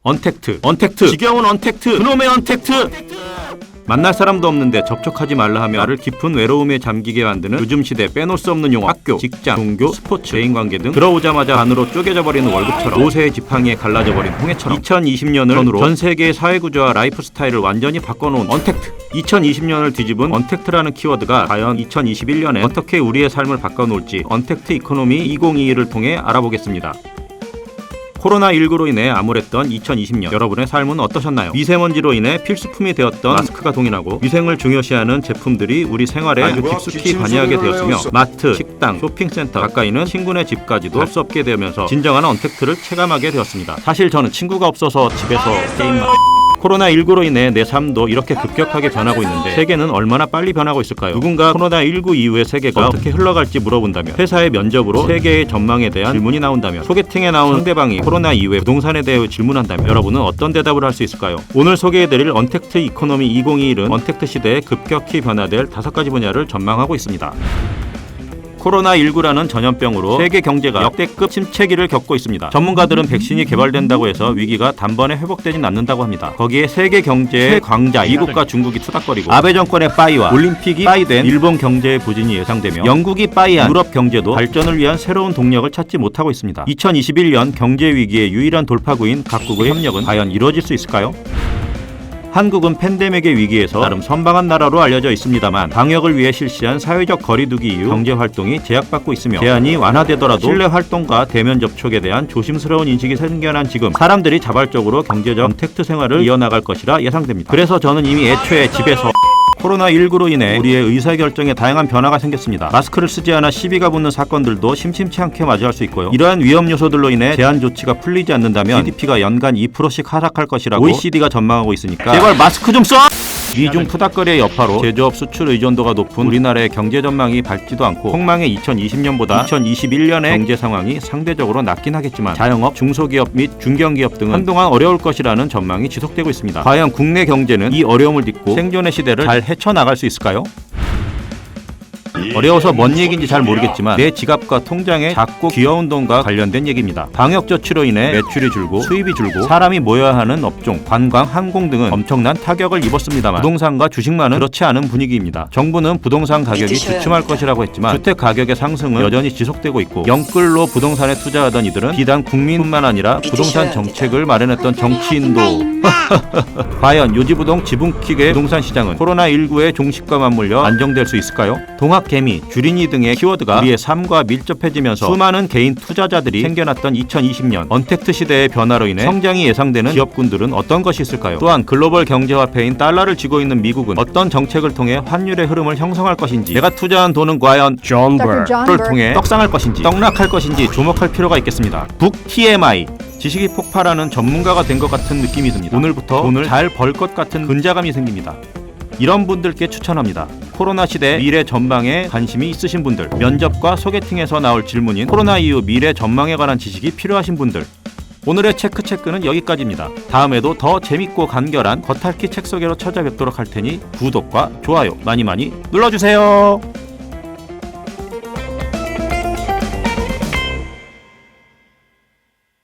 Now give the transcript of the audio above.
언택트, 지겨운 언택트, 그놈의 언택트! 만날 사람도 없는데 접촉하지 말라 하며 나를 깊은 외로움에 잠기게 만드는 요즘 시대 빼놓을 수 없는 용어. 학교, 직장, 종교, 스포츠, 대인관계 등 들어오자마자 반으로 쪼개져 버리는 월급처럼 노새의 지팡이에 갈라져 버린 홍해처럼 2020년을 전후로 전 세계의 사회구조와 라이프 스타일을 완전히 바꿔놓은 언택트. 2020년을 뒤집은 언택트라는 키워드가 과연 2021년에 어떻게 우리의 삶을 바꿔놓을지 언택트 이코노미 2022를 통해 알아보겠습니다. 코로나19로 인해 암울했던 2020년, 여러분의 삶은 어떠셨나요? 미세먼지로 인해 필수품이 되었던 마스크가 동일하고 위생을 중요시하는 제품들이 우리 생활에 아주 깊숙이 관여하게 되었으며 마트, 식당, 쇼핑센터, 가까이는 친구네 집까지도 갈 수 없게 되면서 진정한 언택트를 체감하게 되었습니다. 사실 저는 친구가 없어서 집에서 게임만... 코로나19로 인해 내 삶도 이렇게 급격하게 변하고 있는데 세계는 얼마나 빨리 변하고 있을까요? 누군가 코로나19 이후의 세계가 어떻게 흘러갈지 물어본다면, 회사의 면접으로 세계의 전망에 대한 질문이 나온다면, 소개팅에 나온 상대방이 코로나 이후의 부동산에 대해 질문한다면 여러분은 어떤 대답을 할 수 있을까요? 오늘 소개해드릴 언택트 이코노미 2021은 언택트 시대에 급격히 변화될 5가지 분야를 전망하고 있습니다. 코로나19라는 전염병으로 세계 경제가 역대급 침체기를 겪고 있습니다. 전문가들은 백신이 개발된다고 해서 위기가 단번에 회복되진 않는다고 합니다. 거기에 세계 경제의 강자 미국과 중국이 투닥거리고, 아베 정권의 빠이와 올림픽이 빠이된 일본 경제의 부진이 예상되며 영국이 빠이한 유럽 경제도 발전을 위한 새로운 동력을 찾지 못하고 있습니다. 2021년 경제 위기의 유일한 돌파구인 각국의 협력은 과연 이루어질 수 있을까요? 한국은 팬데믹의 위기에서 나름 선방한 나라로 알려져 있습니다만, 방역을 위해 실시한 사회적 거리두기 이후 경제활동이 제약받고 있으며, 제한이 완화되더라도 실내 활동과 대면 접촉에 대한 조심스러운 인식이 생겨난 지금 사람들이 자발적으로 경제적 언택트 생활을 이어나갈 것이라 예상됩니다. 그래서 저는 이미 애초에 집에서 코로나19로 인해 우리의 의사결정에 다양한 변화가 생겼습니다. 마스크를 쓰지 않아 시비가 붙는 사건들도 심심치 않게 맞이할 수 있고요. 이러한 위험 요소들로 인해 제한 조치가 풀리지 않는다면 GDP가 연간 2%씩 하락할 것이라고 OECD가 전망하고 있으니까 제발 마스크 좀 써! 미중 푸닥거리의 여파로 제조업 수출 의존도가 높은 우리나라의 경제 전망이 밝지도 않고, 폭망의 2020년보다 2021년의 경제 상황이 상대적으로 낫긴 하겠지만 자영업, 중소기업 및 중견기업 등은 한동안 어려울 것이라는 전망이 지속되고 있습니다. 과연 국내 경제는 이 어려움을 딛고 생존의 시대를 잘 헤쳐나갈 수 있을까요? 어려워서 뭔 얘기인지 잘 모르겠지만 내 지갑과 통장에 작고 귀여운 돈과 관련된 얘기입니다. 방역 조치로 인해 매출이 줄고 수입이 줄고 사람이 모여야 하는 업종, 관광, 항공 등은 엄청난 타격을 입었습니다만 부동산과 주식만은 그렇지 않은 분위기입니다. 정부는 부동산 가격이 주춤할 것이라고 했지만 주택 가격의 상승은 여전히 지속되고 있고, 영끌로 부동산에 투자하던 이들은 비단 국민뿐만 아니라 부동산 정책을 마련했던 정치인도 과연 요지부동 지붕킥의 부동산 시장은 코로나19의 종식과 맞물려 안정될 수 있을까요? 동학 개미, 주린이 등의 키워드가 우리의 삶과 밀접해지면서 수많은 개인 투자자들이 생겨났던 2020년 언택트 시대의 변화로 인해 성장이 예상되는 기업군들은 어떤 것이 있을까요? 또한 글로벌 경제화폐인 달러를 쥐고 있는 미국은 어떤 정책을 통해 환율의 흐름을 형성할 것인지, 내가 투자한 돈은 과연 존버를 통해 떡상할 것인지 떡락할 것인지 주목할 필요가 있겠습니다. 북 TMI, 지식이 폭발하는 전문가가 된 것 같은 느낌이 듭니다. 오늘부터 돈을 잘 벌 것 같은 근자감이 생깁니다. 이런 분들께 추천합니다. 코로나 시대 미래 전망에 관심이 있으신 분들, 면접과 소개팅에서 나올 질문인 코로나 이후 미래 전망에 관한 지식이 필요하신 분들, 오늘의 체크는 여기까지입니다. 다음에도 더 재밌고 간결한 겉핥기 책 소개로 찾아뵙도록 할 테니 구독과 좋아요 많이 눌러주세요.